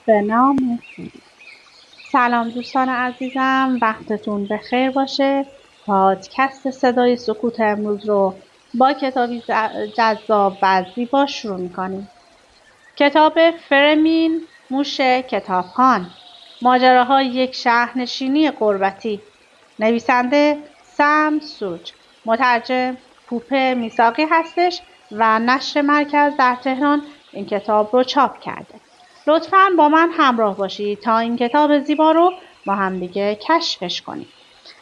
به نام خدا. سلام دوستان عزیزم، وقتتون بخیر باشه. پادکست صدای سکوت امروز رو با کتابی جذاب و زیبا شروع می‌کنیم. کتاب فرمین موشه کتابخوان، ماجراهای یک شهرنشینی غربتی، نویسنده سم سوج، مترجم پوپه میساقی هستش و نشر مرکز در تهران این کتاب رو چاپ کرده. لطفاً با من همراه باشید تا این کتاب زیبا رو با هم دیگه کشفش کنیم.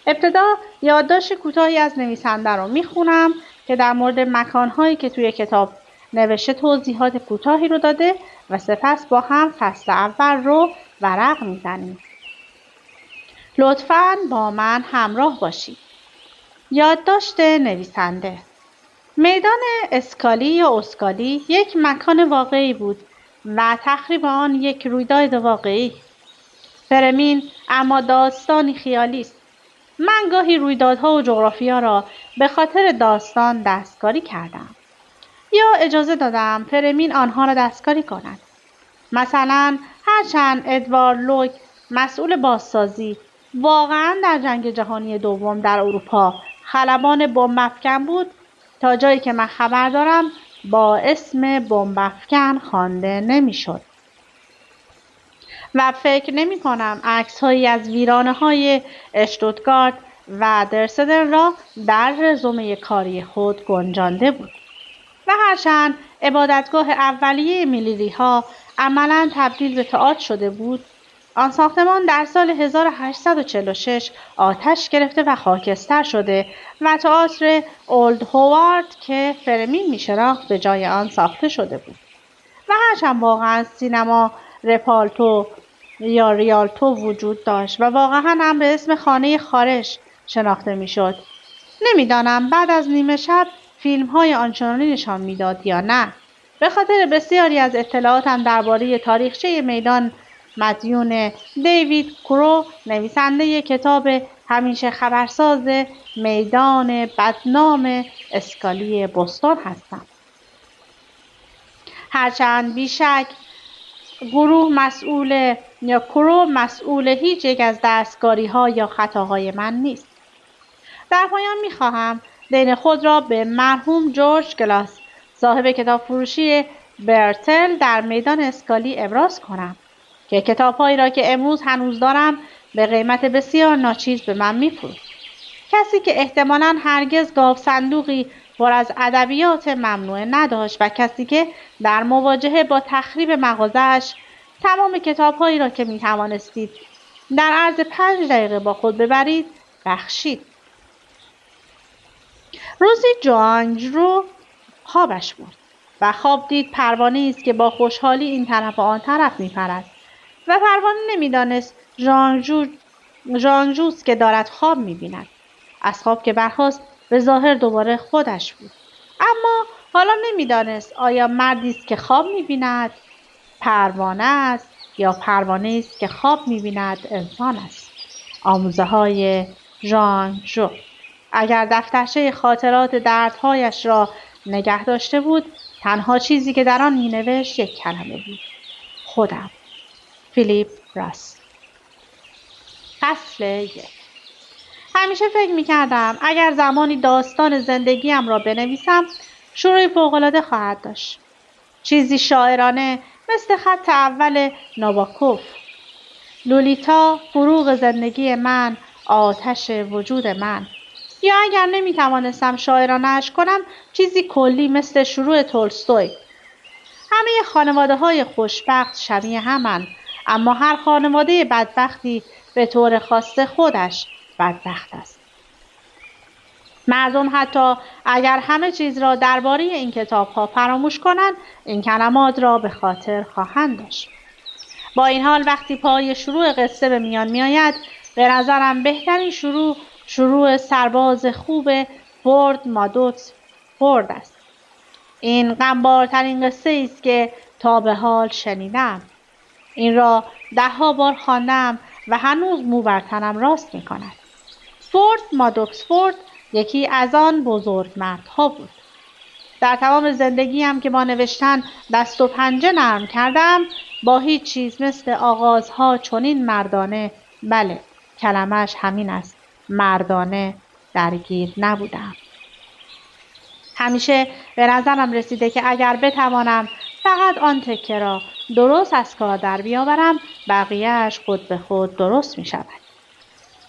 ابتدا یادداشت کوتاهی از نویسنده رو میخونم که در مورد مکانهایی که توی کتاب نوشته توضیحات کوتاهی رو داده و سپس با هم فصل اول رو ورق میزنیم. لطفاً با من همراه باشید. یادداشت نویسنده: میدان اسکالی یا اسکالی یک مکان واقعی بود و تخریب آن یک رویداد واقعی. فرمین اما داستانی خیالی است. من گاهی رویدادها و جغرافیا را به خاطر داستان دستکاری کردم یا اجازه دادم فرمین آنها را دستکاری کند. مثلا هرچند ادوارد لوک مسئول بازسازی واقعا در جنگ جهانی دوم در اروپا خلبان بمب افکن بود، تا جایی که من خبر دارم با اسم بمب افکن خوانده نمیشد و فکر نمی کنم عکس هایی از ویرانه های اشتوتگارت و درسدن را در رزومه کاری خود گنجانده بود. و هرچند عبادتگاه اولیه میلیری ها عملاً تبدیل به تئاتر شده بود، آن ساختمان در سال 1846 آتش گرفته و خاکستر شده و تئاتر اولد هوارد که فرمین می‌شناخت به جای آن ساخته شده بود. و هرچند واقعاً سینما رپالتو یا ریالتو وجود داشت و واقعاً هم به اسم خانه خارش شناخته میشد، نمیدانم بعد از نیمه شب فیلم‌های آنچنانی نشان میداد یا نه. به خاطر بسیاری از اطلاعاتم درباره تاریخچه میدان مدیون دیوید کرو، نویسنده کتاب همیشه خبرساز میدان بدنام اسکالی بوستون هستم. هرچند بیشک کرو مسئول هیچ یک از دستکاری‌ها یا خطاهای من نیست. در پایان می‌خواهم دین خود را به مرحوم جورج گلاس، صاحب کتاب فروشی برتل در میدان اسکالی ابراز کنم که کتاب‌هایی را که امروز هنوز دارم به قیمت بسیار ناچیز به من می‌فروخت. کسی که احتمالاً هرگز گاو صندوقی پر از ادبیات ممنوعه نداشت و کسی که در مواجهه با تخریب مغازه‌اش تمام کتاب‌هایی را که می‌توانستید در عرض 5 دقیقه با خود ببرید بخشید. روزی جوانجرو خوابش برد و خواب دید پروانه‌ای است که با خوشحالی این طرف و آن طرف می‌پرد و پروانه نمی‌دانست ژانگژوست که دارد خواب می‌بیند. از خواب که برخاست به ظاهر دوباره خودش بود، اما حالا نمی‌دانست آیا مردی است که خواب می‌بیند پروانه است یا پروانه است که خواب می‌بیند انسان است. آموزه‌های ژانگژو. اگر دفترچه خاطرات دردهایش را نگه داشته بود، تنها چیزی که در آن می‌نوشت یک کلمه بود: خودم. فیلیپ راس. فصل 1. همیشه فکر می‌کردم اگر زمانی داستان زندگیم را بنویسم شروع فوق‌العاده خواهد داشت. چیزی شاعرانه مثل خط اول ناباکوف. لولیتا، فروغ زندگی من، آتش وجود من. یا اگر نمی‌توانستم شاعرانه‌اش کنم چیزی کلی مثل شروع تولستوی. همه خانواده‌های خوشبخت شبیه همند، اما هر خانواده بدبختی به طور خاص خودش بدبخت است. مردم حتی اگر همه چیز را درباره این کتاب‌ها فراموش کنند، این کلمات را به خاطر خواهند داشت. با این حال وقتی پای شروع قصه به میان می‌آید، به نظرم بهترین شروع سرباز خوب فورد مادوکس فورد است. این غمبارترین قصه است که تا به حال شنیدم. این را 10 بار خواندم و هنوز مو بر تنم راست می‌کند. فورد مادوکس فورد یکی از آن بزرگمردها بود. در تمام زندگیم که با نوشتن دست و پنجه نرم کردم، با هیچ چیز مثل آغازها چنین مردانه، بله کلمش همین است، مردانه درگیر نبودم. همیشه به نظرم رسیده که اگر بتوانم فقط آن تکه را درست از کار در بیاورم، بقیهش خود به خود درست می شود.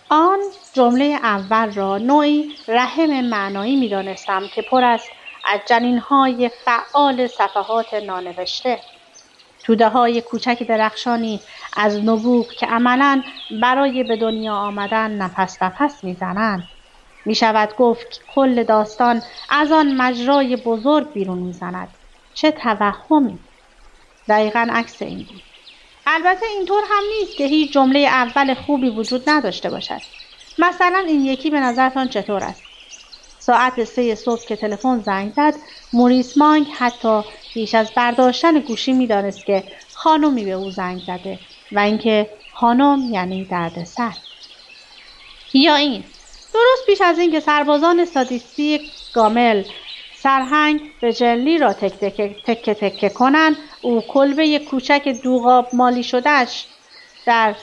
آن جمله اول را نوعی رحم معنایی می دانستم که پر است از جنین‌های فعال صفحات نانوشته، توده های کوچک درخشانی از نبوغ که عملاً برای به دنیا آمدن نفس نفس می زنند. می شود گفت که کل داستان از آن مجرای بزرگ بیرون می زند. چه توهمی! دقیقاً عکس این بود. البته اینطور هم نیست که هیچ جمله اول خوبی وجود نداشته باشد. مثلا این یکی به نظرتان چطور است؟ ساعت 3 صبح که تلفن زنگ زد، موریس مانگ حتی پیش از برداشتن گوشی می دانست که خانمی به او زنگ زده و اینکه خانم یعنی دردسر. یا این درست پیش از اینکه سربازان سادیستی گامل سرهنگ به جلی را تکه کنند، او کلبه کوچک دوغاب مالی شدهش در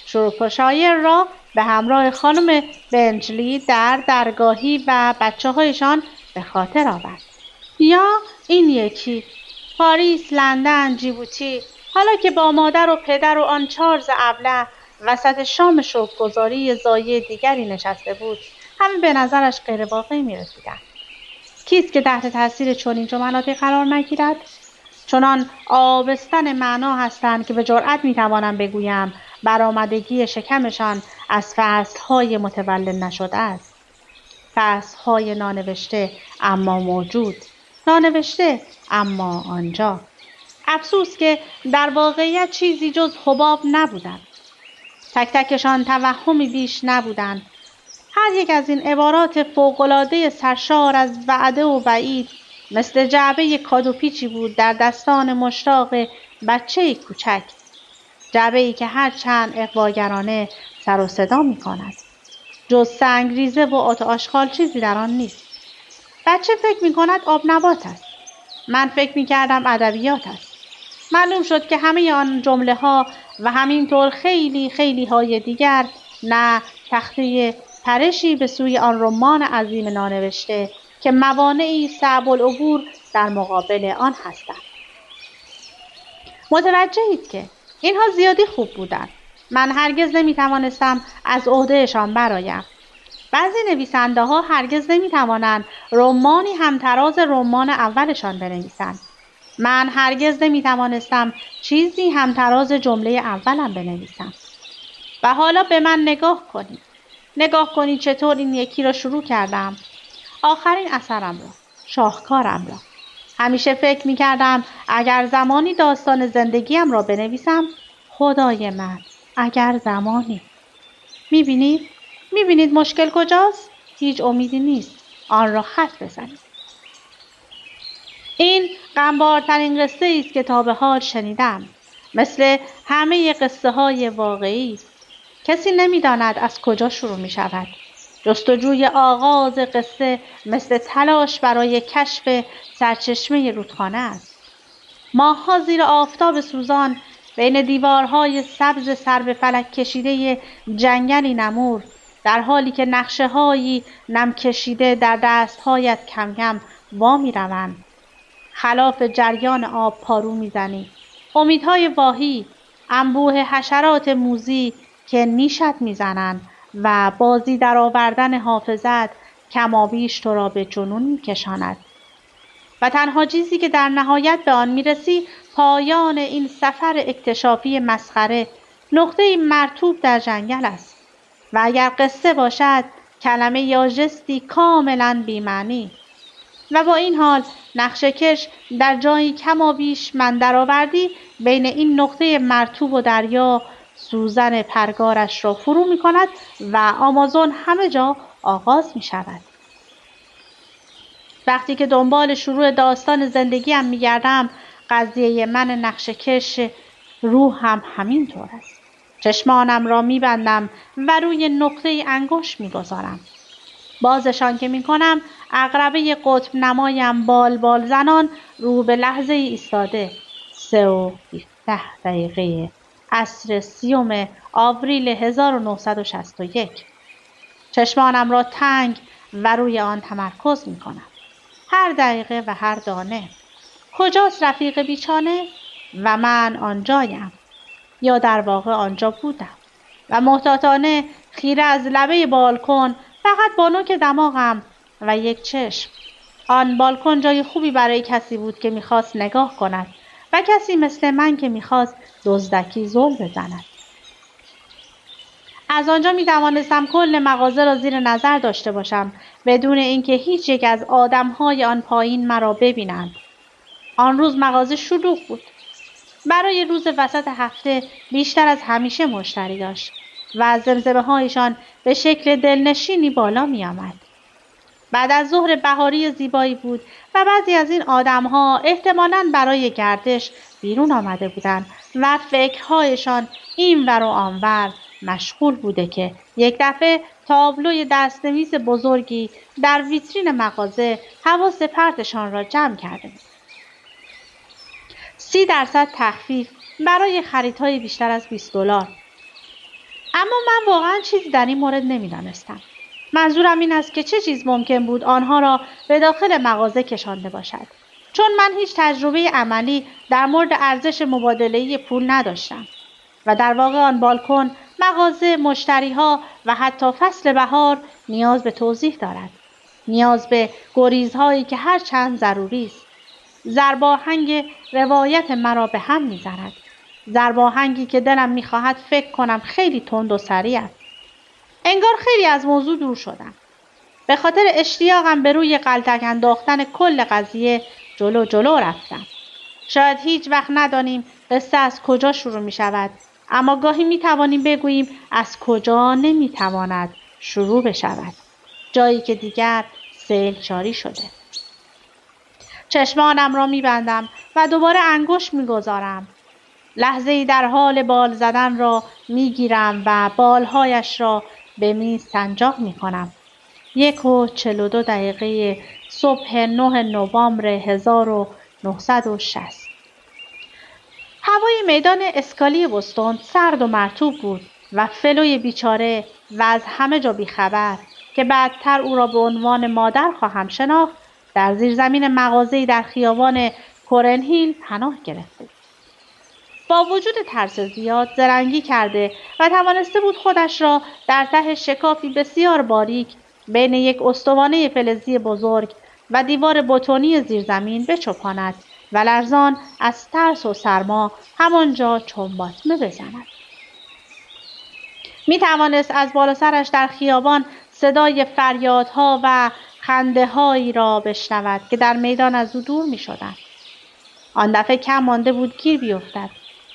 شورپشایر را به همراه خانم بنجلی در درگاهی و بچه هایشان به خاطر آورد. یا این یکی پاریس، لندن، جیبوتی، حالا که با مادر و پدر و آن چارلز ابله وسط شام شوک‌گذاری زایه دیگری نشسته بود، همه به نظرش غیر واقعی می رسیدند. کیست که تحت تاثیر چنین جملاتی قرار نگیرد؟ چنان آبستن معنا هستند که به جرئت می توانم بگویم برآمدگی شکمشان از فصلهای متولد نشده است. فصلهای نانوشته اما موجود، نانوشته اما آنجا. افسوس که در واقعیت چیزی جز حباب نبودند. تک تکشان توهمی بیش نبودند. هر یک از این عبارات فوق‌العاده سرشار از وعده و وعید مثل جعبه کادوپیچی بود در دستان مشتاق بچه‌ای کوچک. جعبه‌ای که هر چند اغواگرانه سر و صدا می کند. جز سنگریزه و آت آشغال چیزی در آن نیست. بچه فکر می کند آب نبات است. من فکر می کردم ادبیات است. معلوم شد که همه آن جمله ها و همینطور خیلی های دیگر نه تخته پرشی به سوی آن رمان عظیم نانوشته که موانعی صعب العبور در مقابل آن هستند. متوجهید که اینها زیادی خوب بودند. من هرگز نمیتوانستم از عهدهشان برایم. بعضی نویسنده ها هرگز نمیتوانند رمانی همتراز رمان اولشان بنویسند. من هرگز نمیتوانستم چیزی همتراز جمله اولم بنویسم. و حالا به من نگاه کنید چطور این یکی را شروع کردم. آخرین اثرم را، شاهکارم را. همیشه فکر میکردم اگر زمانی داستان زندگیم را بنویسم، خدای من، اگر زمانی. میبینید مشکل کجاست؟ هیچ امیدی نیست. آن را خط بزنید. این غمبارترین قصه است که تا به حال شنیدم. مثل همه قصه های واقعی. کسی نمیداند از کجا شروع می شود. جستجوی آغاز قصه مثل تلاش برای کشف سرچشمه رودخانه است. ماه‌ها زیر آفتاب سوزان بین دیوارهای سبز سر به فلک کشیده جنگلی نمور، در حالی که نقشه‌هایی نم کشیده در دستهایت کم کم وا می‌روند. خلاف جریان آب پارو می‌زنی. امیدهای واهی، انبوه حشرات موذی که نیشت می‌زنند و بازی در آوردن حافظت کمابیش تو را به جنون می‌کشاند. و تنها چیزی که در نهایت به آن می‌رسی پایان این سفر اکتشافی مسخره، نقطه‌ای مرطوب در جنگل است. و اگر قصه باشد کلمه یا ژستی کاملا بی‌معنی. و با این حال نقشه‌کش در جایی کمابیش من درآوردی بین این نقطه مرطوب و دریا سوزن پرگارش را فرو می‌کند و آمازون همه جا آغاز می‌شود. وقتی که دنبال شروع داستان زندگیم می‌گردم، قضیه من نقشه‌کش روح هم همین طور است. چشمانم را می‌بندم و روی نقطه انگشت می‌گذارم. بازشان که می‌کنم عقربه قطب نمایم بال بال زنان رو به لحظه ایستاده. 3:17 عصر 30 آوریل 1961. چشمانم را تنگ و روی آن تمرکز می کنم. هر دقیقه و هر دانه. کجاست رفیق بیچانه؟ و من آنجایم. یا در واقع آنجا بودم. و محتاطانه خیره از لبه بالکن فقط با نوک دماغم و یک چشم. آن بالکن جای خوبی برای کسی بود که میخواست نگاه کند و کسی مثل من که میخواست دزدکی زل بزند. از آنجا میتوانستم کل مغازه را زیر نظر داشته باشم بدون اینکه هیچ یک از آدمهای آن پایین مرا ببینند. آن روز مغازه شلوغ بود. برای روز وسط هفته بیشتر از همیشه مشتری داشت و زمزمه هایشان به شکل دلنشینی بالا می آمد. بعد از ظهر بهاری زیبایی بود و بعضی از این آدم‌ها احتمالاً برای گردش بیرون آمده بودند و فکرهایشان اینور و آنور مشغول بوده که یک دفعه تابلوی دست‌نویس بزرگی در ویترین مغازه حواس پرتشان را جمع کرده بود. 30% تخفیف برای خریدهای بیشتر از $20. اما من واقعا چیزی در این مورد نمی‌دانستم. منظورم این است که چه چیز ممکن بود آنها را به داخل مغازه کشانده باشد. چون من هیچ تجربه عملی در مورد ارزش مبادله‌ای پول نداشتم و در واقع آن بالکن، مغازه، مشتری‌ها و حتی فصل بهار نیاز به توضیح دارد. نیاز به گریزهایی که هر چند ضروری است. ضرباهنگ روایت مرا به هم می‌زند. ضرباهنگی که دلم می‌خواهد فکر کنم خیلی تند و سریع است. انگار خیلی از موضوع دور شدم. به خاطر اشتیاقم به روی غلطک انداختن کل قضیه جلو رفتم. شاید هیچ وقت ندانیم قصه از کجا شروع می شود، اما گاهی می توانیم بگوییم از کجا نمی تواند شروع بشود. جایی که دیگر سیل جاری شده. چشمانم را می بندم و دوباره انگشت می گذارم. لحظه‌ای در حال بال زدن را می گیرم و بالهایش را به میز سنجاق می کنم. 1:42 صبح 9 نوامبر 1960. هوای میدان اسکالی بوستون سرد و مرطوب بود و فلوی بیچاره و از همه جا بیخبر که بعدتر او را به عنوان مادر خواهم شناخت در زیرزمین مغازه‌ای در خیابان کورنهیل پناه گرفته. با وجود ترس زیاد زرنگی کرده و توانسته بود خودش را در ته شکافی بسیار باریک بین یک استوانه فلزی بزرگ و دیوار بتونی زیرزمین بچپاند و لرزان از ترس و سرما همانجا چنباتمه بزند. می توانست از بالا سرش در خیابان صدای فریادها و خنده‌هایی را بشنود که در میدان از او دور می شدند. آن دفعه کم مانده بود گیر بیفتد.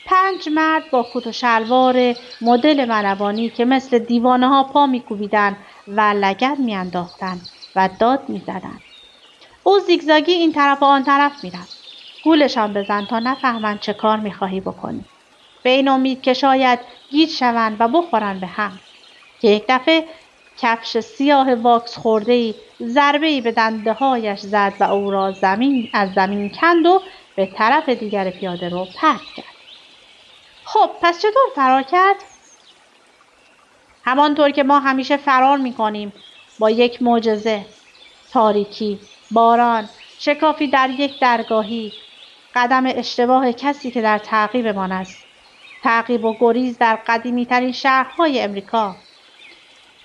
5 مرد با کت و شلوار مدل ملوانی که مثل دیوانه ها پا می کوبیدن و لگد می انداختن و داد می زدن. او زیگزاگی این طرف و آن طرف می رفت. گولشان بزن تا نفهمند چه کار می خواهی بکنی. به این امید که شاید گیج شوند و بخورن به هم. که یک دفعه کفش سیاه واکس خورده‌ای ضربه‌ای به دنده هایش زد و او را از زمین کند و به طرف دیگر پیاده رو پرت کرد. خب پس چطور فرار کرد؟ همانطور که ما همیشه فرار می‌کنیم، با یک معجزه، تاریکی، باران، شکافی در یک درگاهی، قدم اشتباه کسی که در تعقیبمان است، تعقیب و گریز در قدیمی‌ترین شهرهای امریکا.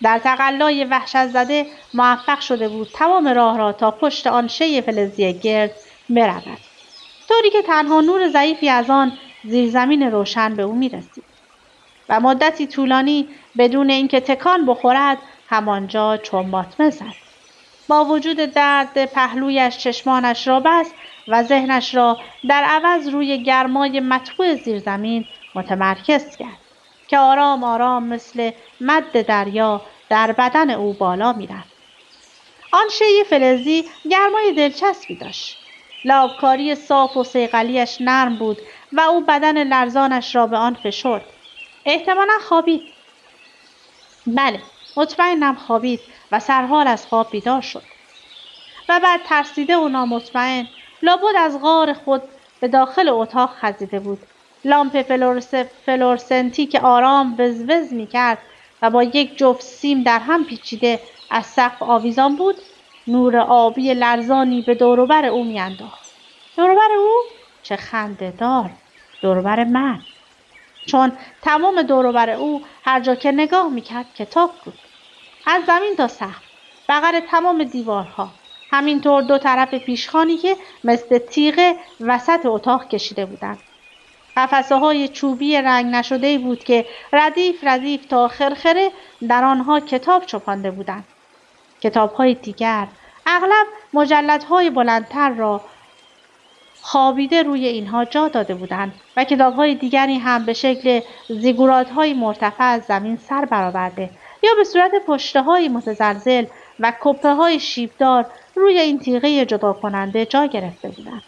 در تقلای وحشت زده موفق شده بود تمام راه را تا پشت آن شی فلزی گرد برود، طوری که تنها نور ضعیفی از آن زیرزمین روشن به او می‌رسید و مدتی طولانی بدون اینکه تکان بخورد همانجا چنباتمه زد. با وجود درد پهلویش چشمانش را بست و ذهنش را در عوض روی گرمای مطبوع زیرزمین متمرکز کرد که آرام آرام مثل مد دریا در بدن او بالا می‌رفت. آن شی فلزی گرمای دلچسبی داشت. لابکاری صاف و صیقلیش نرم بود و او بدن لرزانش را به آن فشرد. احتمالاً خوابید. بله، مطمئنم خوابید و سرحال از خواب بیدار شد. و بعد ترسیده و نامطمئن لابد از غار خود به داخل اتاق خزیده بود. لامپ فلورسنتی که آرام وزوز می‌کرد و با یک جفت سیم در هم پیچیده از سقف آویزان بود، نور آبی لرزانی به دوروبر او میانداخت. دوروبر او؟ چه خنده‌دار! دوروبر من! چون تمام دوروبر او هر جا که نگاه میکرد کتاب بود. از زمین تا سقف، بغل تمام دیوارها، همینطور دو طرف پیشخوانی که مثل تیغ وسط اتاق کشیده بودند. قفسه های چوبی رنگ نشده بود که ردیف ردیف تا خرخره در آنها کتاب چپانده بودند. کتاب های دیگر، اغلب مجلدهای بلندتر را خوابیده روی اینها جا داده بودند و کتاب‌های دیگری هم به شکل زیگورات‌های مرتفع از زمین سر برآورده یا به صورت پشته‌های متزلزل و کپه‌های شیبدار روی این تیغه جدا کننده جا گرفته بودند.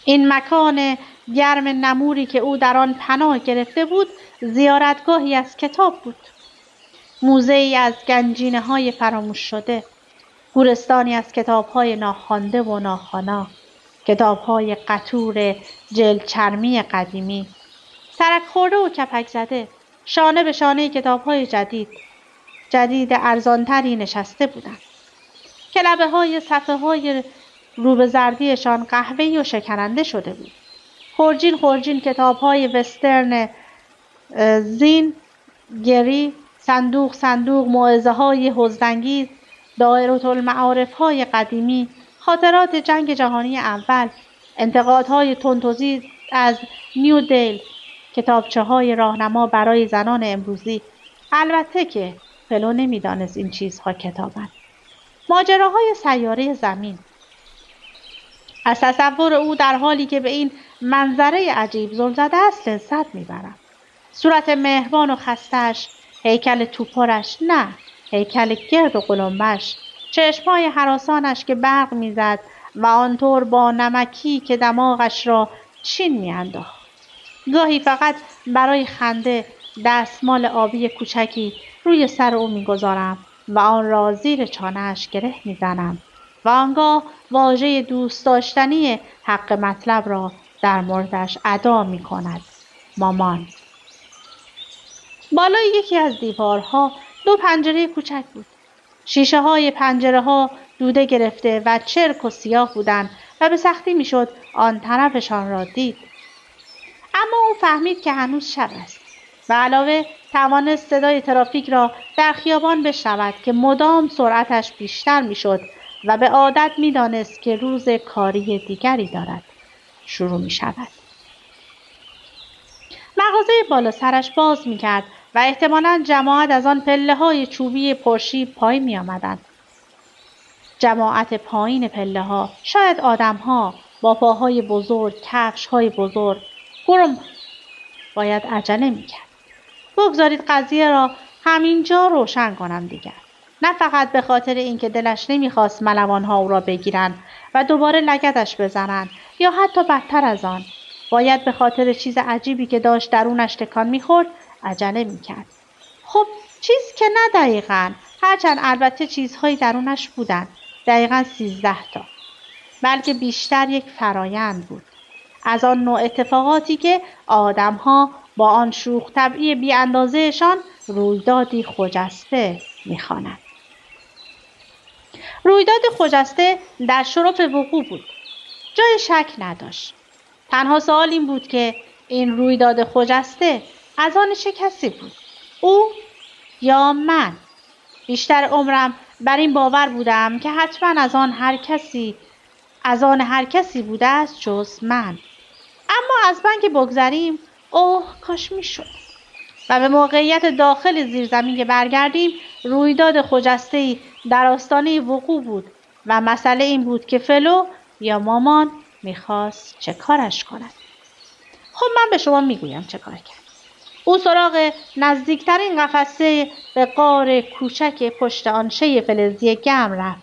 این مکان گرم نموری که او در آن پناه گرفته بود، زیارتگاهی از کتاب بود. موزه‌ای از گنجینه‌های فراموش شده، گورستانی از کتاب‌های ناخوانده و ناخوانا، کتاب‌های قطور جلد چرمی قدیمی، ترک خورده و کپک زده، شانه به شانه کتاب‌های جدید ارزانتری نشسته بودند. که لبه‌های صفحه‌های رو به زردیشان قهوه‌ای و شکننده شده بود. خورجین خورجین کتاب‌های وسترن زین، گری، صندوق صندوق موعظه‌های حزن‌انگیز، دایرةالمعارف‌های قدیمی، خاطرات جنگ جهانی اول، انتقادهای تندتوزی از نیو دیل، کتابچه‌های راهنما برای زنان امروزی. البته که فلو نمی‌دانست این چیزها کتابند. ماجراهای سیاره زمین. از تصور او در حالی که به این منظره عجیب زل زده است لذت می‌برم. صورت مهربان و خسته‌اش، هیکل توپرش، نه هیکل گرد و قلمبش، چشم‌های هراسانش که برق می‌زد و آنطور با نمکی که دماغش را چین می‌انداخت. گاهی فقط برای خنده دستمال آبی کوچکی روی سر او می‌گذارم و آن را زیر چانه‌اش گره می‌زنم و آنگاه واژه دوست داشتنی حق مطلب را در موردش ادا می‌کند. مامان. بالای یکی از دیوارها 2 پنجره کوچک بود. شیشه‌های پنجره‌ها دوده گرفته و چرک و سیاه بودند و به سختی میشد آن طرفشان را دید. اما او فهمید که هنوز شب است. به علاوه توانست صدای ترافیک را در خیابان بشنود که مدام سرعتش بیشتر میشد و به عادت میدانست که روز کاری دیگری دارد. شروع می شود. مغازه بالا سرش باز می کرد و احتمالاً جماعت از آن پله های چوبی پرشیب پایین می آمدند. جماعت پایین پله ها، شاید آدم ها با پاهای بزرگ، کفش های بزرگ. گرم باید عجله می کرد. بگذارید قضیه را همینجا روشن کنم دیگر. نه فقط به خاطر اینکه دلش نمیخواست ملوان‌ها او را بگیرند و دوباره لگدش بزنند یا حتی بدتر از آن، باید به خاطر چیز عجیبی که داشت درونش تکان میخورد عجله میکرد. خب چیز که نه دقیقاً، هرچند البته چیزهایی درونش بودند، دقیقاً 13 تا، بلکه بیشتر یک فرایند بود. از آن نوع اتفاقاتی که آدم‌ها با آن شوخ طبعی بی اندازه‌شان رویدادی خجسته می‌خوانند. رویداد خجسته در شرف وقوع بود. جای شک نداشت. تنها سوال این بود که این رویداد خجسته از آن چه کسی بود؟ او یا من؟ بیشتر عمرم بر این باور بودم که حتما از آن هر کسی بوده است جز من. اما از من که بگذریم، اوه کاش میشد. و به موقعیت داخل زیرزمین که برگردیم، رویداد خجسته‌ای در آستانه وقوع بود و مسئله این بود که فلو یا مامان میخواست چه کارش کند. خب من به شما میگویم چه کار کرد. او سراغ نزدیکترین قفسه به غار کوچک پشت آن شی فلزی گرم رفت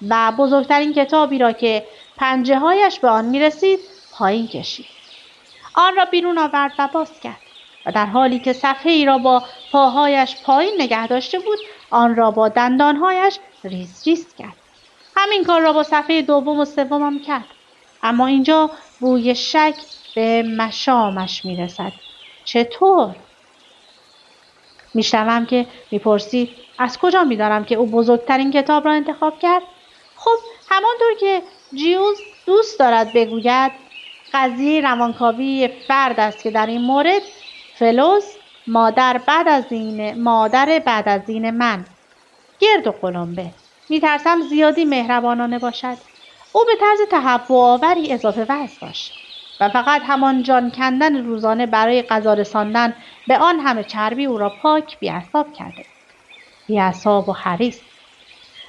و بزرگترین کتابی را که پنجه‌هایش به آن میرسید پایین کشید. آن را بیرون آورد و باز کرد و در حالی که صفحه‌ای را با پاهایش پایین نگه داشته بود، آن را با دندانهایش ریز ریز کرد. همین کار را با صفحه دوم و سومم کرد. اما اینجا بوی شک به مشامش میرسد. چطور؟ میشنوم که میپرسید از کجا میدانم که او بزرگترین کتاب را انتخاب کرد؟ خب همانطور که جیوز دوست دارد بگوید قضیه روانکاوی فرد است که در این مورد فلوس مادر بعد از این من گرد و قلمبه. میترسم زیادی مهربانانه باشد. او به طرز تهوع آوری اضافه وزن داشت و فقط همان جان کندن روزانه برای غذا رساندن به آن همه چربی او را پاک بی‌عصاب کرده. بی‌عصاب و حریص.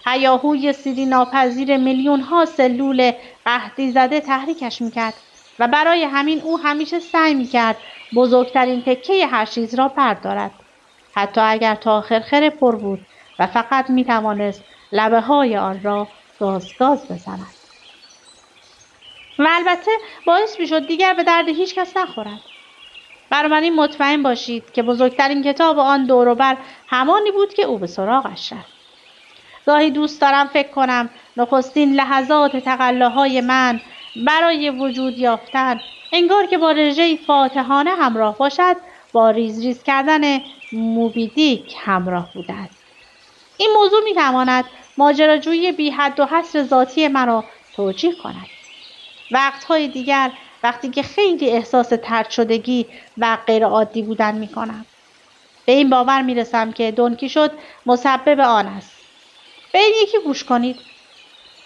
هیاهوی سیری ناپذیر میلیون ها سلول قحطی زده تحریکش میکرد و برای همین او همیشه سعی میکرد بزرگترین تکه هر چیز را بردارد، حتی اگر تا خرخره پر بود و فقط میتوانست لبه های آن را گاز بزند. و البته باعث میشد دیگر به درد هیچ کس نخورد. بنابراین مطمئن باشید که بزرگترین کتاب آن دور و بر همانی بود که او به سراغش رفت. گاهی دوست دارم فکر کنم نخستین لحظات تقلاهای من برای وجود یافتن انگار که با رژه‌ای فاتحانه همراه باشد با ریز ریز کردن موبی دیک همراه بوده است. این موضوع میتواند ماجراجویی بی حد و حصر ذاتی مرا توجیه کند. وقتهای دیگر وقتی که خیلی احساس طرد شدگی و غیر عادی بودن میکنم به این باور میرسم که دون کیشوت مسبب آن است. به این یکی گوش کنید.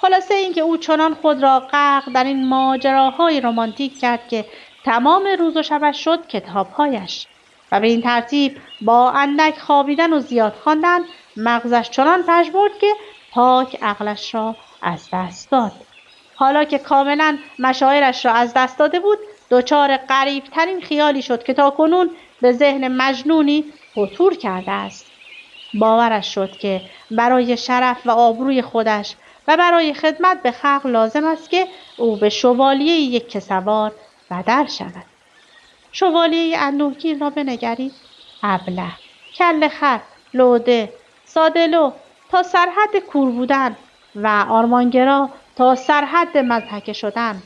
خلاصه اینکه او چنان خود را غرق در این ماجراهای رمانتیک کرد که تمام روز و شبش شد کتابهایش و به این ترتیب با اندک خوابیدن و زیاد خواندن مغزش چنان پژمرد که پاک عقلش را از دست داد. حالا که کاملا مشاعرش را از دست داده بود دچار غریب‌ترین خیالی شد که تاکنون به ذهن مجنونی خطور کرده است. باورش شد که برای شرف و آبروی خودش و برای خدمت به خلق لازم است که او به شوالیه یک سوار بدل شود. شوالیه اندوهگیر را بنگرید. ابله، کله خر، لوده، سادلو تا سرحد کور بودن و آرمانگرا تا سرحد مضحکه شدن.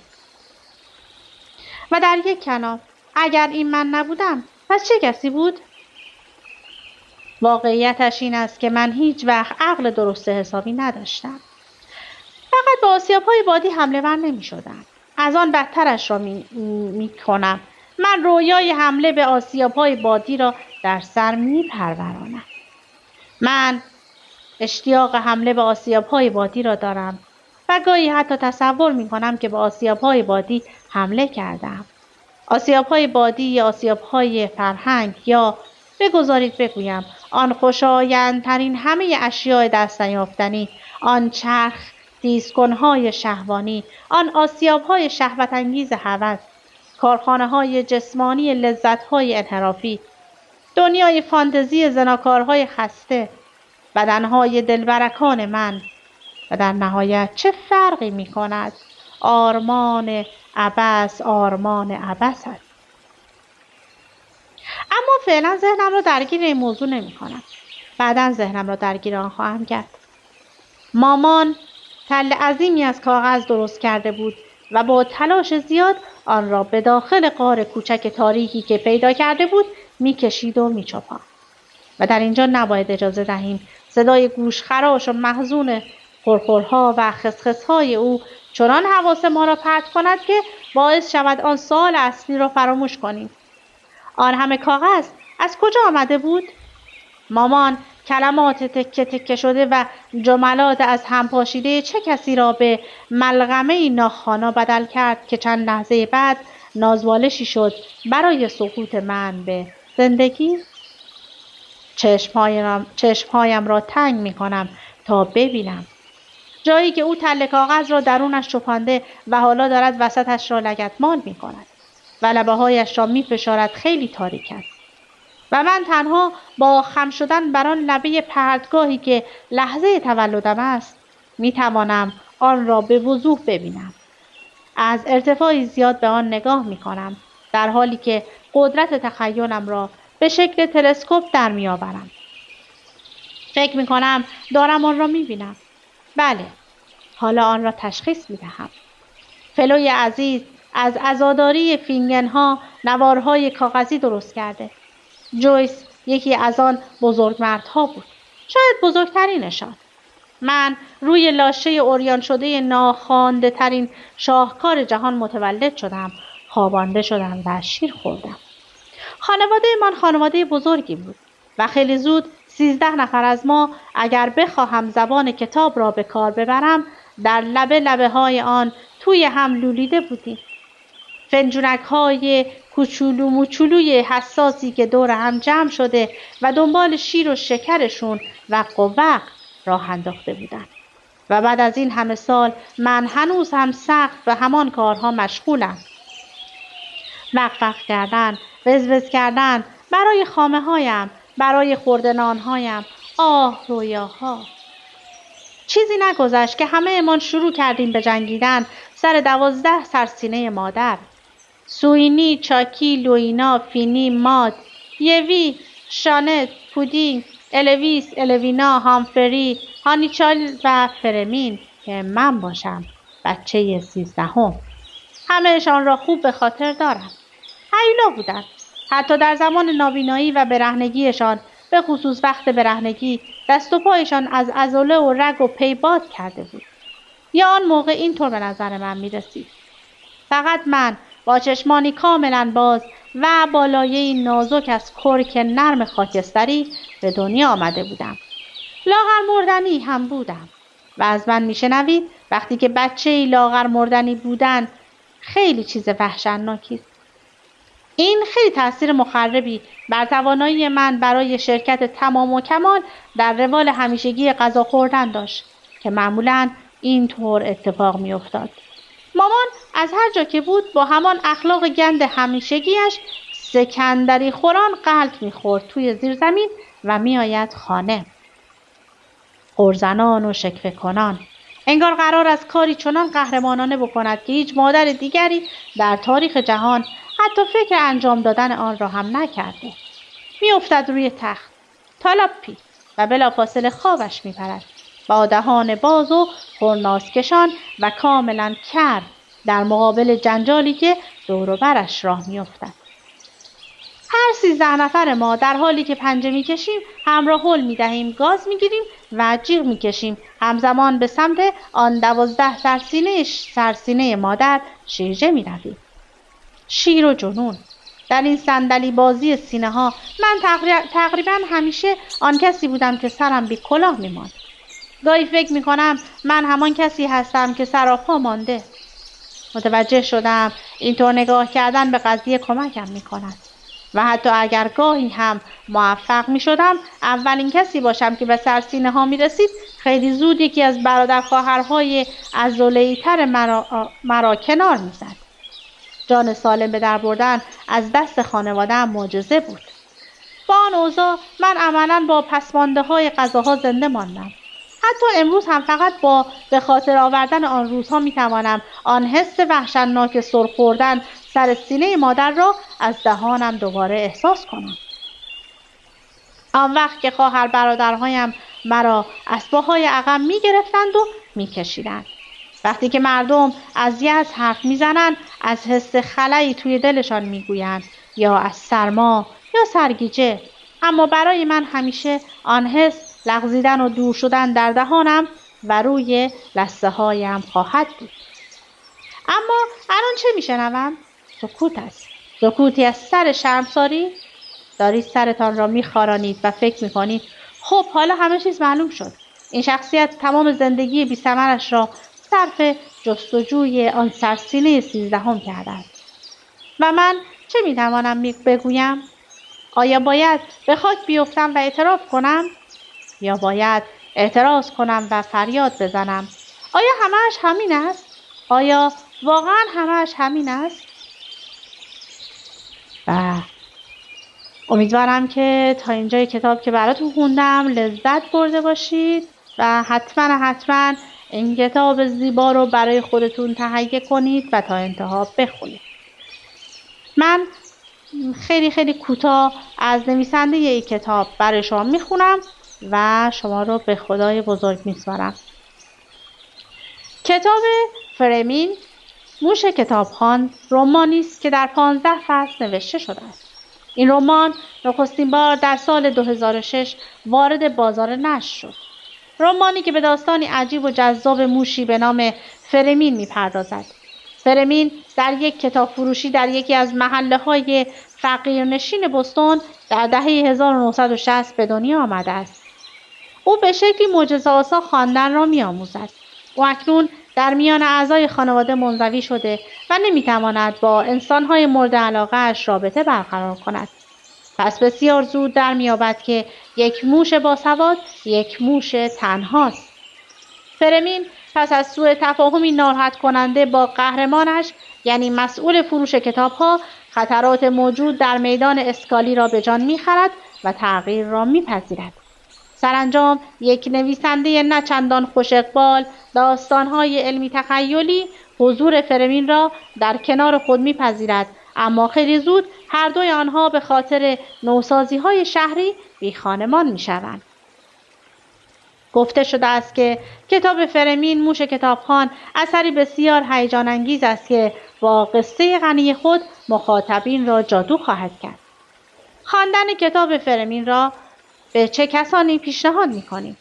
و در یک کنار اگر این من نبودم پس چه کسی بود؟ واقعیتش این است که من هیچ وقت عقل درست حسابی نداشتم. فقط به آسیاب‌های بادی حمله ور نمی شدم. از آن بدترش را می کنم. من رویای حمله به آسیاب‌های بادی را در سر می پرورانم. من اشتیاق حمله به آسیاب‌های بادی را دارم و گاهی حتی تصور می کنم که به آسیاب‌های بادی حمله کردم. آسیاب‌های بادی یا آسیاب‌های فرهنگ یا بگذارید بگویم آن خوشایندترین همه اشیاء دست نیافتنی، آن چرخ تیزکنهای شهوانی، آن آسیاب‌های شهوت انگیز هوس، کارخانه‌های جسمانی لذت‌های انحرافی، دنیای فانتزی زناکارهای خسته، بدنهای دلبرکان من و در نهایت چه فرقی می‌کند؟ آرمان عبث است. اما فعلا ذهنم را درگیر این موضوع نمی‌کنم. بعداً ذهنم را درگیر آن خواهم کرد. مامان تل عظیمی از کاغذ درست کرده بود و با تلاش زیاد آن را به داخل غار کوچک تاریکی که پیدا کرده بود می‌کشید و می‌چپاند. و در اینجا نباید اجازه دهیم صدای گوشخراش و محزون خرخرها و خسخس‌های او چنان حواس ما را پرت کند که باعث شود آن سوال اصلی را فراموش کنیم. آن همه کاغذ از کجا آمده بود؟ مامان کلمات تکه تکه شده و جملات از هم پاشیده چه کسی را به ملغمه ناخوانا بدل کرد که چند لحظه بعد نازوالشی شد برای سقوط من به زندگی؟ چشمهایم را تنگ می کنم تا ببینم. جایی که او تله کاغذ را درونش چپانده و حالا دارد وسطش را لگدمال می کند و لبه هایش را می فشارد خیلی تاریک است. و من تنها با خم شدن بر آن لبه پرتگاهی که لحظه تولدم است می توانم آن را به وضوح ببینم. از ارتفاعی زیاد به آن نگاه می کنم در حالی که قدرت تخیلم را به شکل تلسکوپ در می آورم. فکر می کنم دارم آن را می بینم. بله، حالا آن را تشخیص می‌دهم. فلوی عزیز از عزاداری فینگن‌ها نوارهای کاغذی درست کرده. جویس یکی از آن بزرگمردها بود. شاید بزرگترینشان. من روی لاشه اوریان شده ناخوانده ترین شاهکار جهان متولد شدم، خوابانده شدم و شیر خوردم. خانواده من خانواده بزرگی بود و خیلی زود 13 نفر از ما اگر بخواهم زبان کتاب را به کار ببرم در لبه های آن توی هم لولیده بودیم. فنجونک های کوچولو موچولوی حساسی که دور هم جمع شده و دنبال شیر و شکرشون و قوق راه انداخته بودند. و بعد از این همه سال من هنوز هم سخت به همان کارها مشغولم. وقفق کردن، وزوز کردن برای خامه هایم، برای خوردنان هایم. آه رویاها. چیزی نگذشت که همه امان شروع کردیم به جنگیدن سر 12 سرسینه مادر. سوینی، چاکی، لوینا، فینی، ماد، یوی، شانت، پودینگ، الویس، الوینا، هامفری، هانیچال و فرمین که من باشم بچه 13. همهشان را خوب به خاطر دارم. هیولا بودند. حتی در زمان نابینایی و برهنگیشان، به خصوص وقت برهنگی، دست و پایشان از عضله و رگ و پی باد کرده بود. یا آن موقع اینطور به نظر من می رسید. فقط من با چشمانی کاملا باز و با لایه‌ای نازک از کرک نرم خاکستری به دنیا آمده بودم. لاغر مردنی هم بودم و از من میشنوید وقتی که بچه‌ای لاغر مردنی بودن خیلی چیز وحشتناکی است. این خیلی تأثیر مخربی بر توانایی من برای شرکت تمام و کمال در روال همیشگی غذا خوردن داشت که معمولاً اینطور اتفاق می‌افتاد. مامان از هر جا که بود با همان اخلاق گند همیشگیش سکندری خوران غلط می‌خورد توی زیرزمین و می‌آید خانه. غرزنان و شکوه کنان. انگار قرار است کاری چنان قهرمانانه بکند که هیچ مادر دیگری در تاریخ جهان حتی فکر انجام دادن آن را هم نکرده. میافتد روی تخت تالاپی و بلافاصله خوابش میپرد با دهان باز و پرنازکشان و کاملا کر در مقابل جنجالی که دور و برش راه میافتد. هر 13 نفر ما در حالی که پنجه میکشیم همراه هل میدهیم، گاز میگیریم و جیغ میکشیم، همزمان به سمت آن 12 سرسینه مادر شیرجه میرویم. شیر و جنون. در این صندلی بازی سینه ها من تقریبا همیشه آن کسی بودم که سرم بی کلاه میماند. گاهی فکر میکنم من همان کسی هستم که سراپا مانده. متوجه شدم اینطور نگاه کردن به قضیه کمکم میکند و حتی اگر گاهی هم موفق میشدم اولین کسی باشم که به سرسینه ها میرسید، خیلی زود یکی از برادر خواهرهای عضله‌ای تر مرا کنار میزد. جان سالم به در بردن از دست خانواده‌ام معجزه بود. با آن اوضاع من عملاً با پسمانده‌های غذاها زنده ماندم. حتی امروز هم فقط با به خاطر آوردن آن روزها میتوانم آن حس وحشتناک سر خوردن سر سینه مادر را از دهانم دوباره احساس کنم. آن وقت که خواهر برادرهایم مرا از پاهای عقب میگرفتند و میکشیدند. وقتی که مردم از یأس حرف میزنند از حس خلایی توی دلشان میگویند یا از سرما یا سرگیجه، اما برای من همیشه آن حس لغزیدن و دور شدن در دهانم و روی لثه هایم خواهد بود. اما الان چه میشنوم؟ سکوت است. سکوتی از سر شرمساری. دارید سرتان را میخارانید و فکر میکنید خب حالا همه چیز معلوم شد. این شخصیت تمام زندگی بی ثمرش را صرف جستجوی آن سرسینه 13 کرده است. و من چه میتوانم بگویم؟ آیا باید به خاک بیفتم و اعتراف کنم؟ یا باید اعتراض کنم و فریاد بزنم؟ آیا همه‌اش همین است؟ آیا واقعا همه‌اش همین است؟ و امیدوارم که تا اینجای کتاب که براتون خوندم لذت برده باشید و حتما این کتاب زیبا رو برای خودتون تهیه کنید و تا انتها بخونید. من خیلی کوتاه از نویسنده این کتاب برای شما میخونم و شما رو به خدای بزرگ میسپارم. کتاب فرمین موش کتابخوان رمانی است که در 15 فصل نوشته شده است. این رمان نخستین بار در سال 2006 وارد بازار نشر شد. رمانی که به داستانی عجیب و جذاب موشی به نام فرمین می‌پردازد. فرمین در یک کتاب فروشی در یکی از محله‌های فقیرنشین بوستون در دهه 1960 به دنیا آمده است. او به شکلی معجزه‌آسا خواندن را می‌آموزد. او اکنون در میان اعضای خانواده منزوی شده و نمی‌تواند با انسان‌های مورد علاقه‌اش رابطه برقرار کند. پس بسیار زود در می‌یابد که یک موش باسواد یک موش تنهاست. فرمین پس از سوء تفاهمی ناراحت کننده با قهرمانش یعنی مسئول فروش کتاب‌ها خطرات موجود در میدان اسکالی را به جان می‌خرد و تغییر را می‌پذیرد. سرانجام یک نویسنده نه چندان خوش اقبال داستان‌های علمی تخیلی حضور فرمین را در کنار خود می‌پذیرد، اما خیلی زود هر دوی آنها به خاطر نوسازی‌های شهری بی خانمان می‌شوند. گفته شده است که کتاب فرمین موش کتابخوان اثری بسیار هیجان انگیز است که با قصه غنی خود مخاطبین را جادو خواهد کرد. خواندن کتاب فرمین را به چه کسانی پیشنهاد می‌کنید؟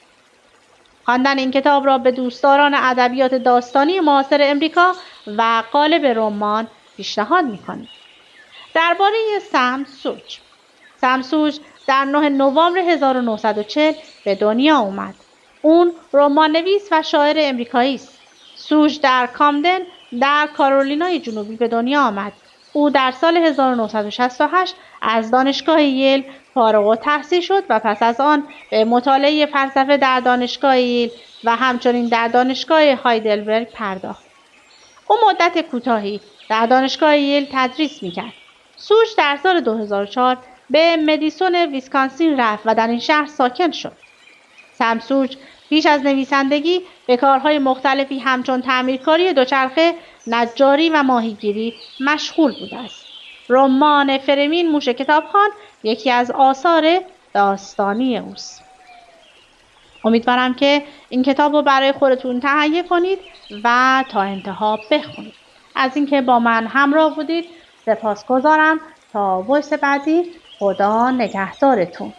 خواندن این کتاب را به دوستداران ادبیات داستانی معاصر امریکا و قالب رمان پیشنهاد می‌کنید. درباره سم سوج در 9 نوامبر 1940 به دنیا آمد. اون رمان‌نویس و شاعر امریکایی است. سوج در کامدن در کارولینای جنوبی به دنیا آمد. او در سال 1968 از دانشگاه ییل فارغ التحصیل شد و پس از آن به مطالعه فلسفه در دانشگاه ییل و همچنین در دانشگاه هایدلبرگ پرداخت. او مدت کوتاهی در دانشگاه ییل تدریس می‌کرد. سوج در سال 2004 به مدیسون ویسکانسین رفت و در این شهر ساکن شد. سم سوج پیش از نویسندگی به کارهای مختلفی همچون تعمیرکاری دوچرخه، نجاری و ماهیگیری مشغول بوده است. رمان فرمین موش کتابخوان یکی از آثار داستانی اوست. امیدوارم که این کتاب رو برای خودتون تهیه کنید و تا انتها بخونید. از اینکه با من همراه بودید سپاسگزارم. تا وایس بعدی، خدا نگهدارتون.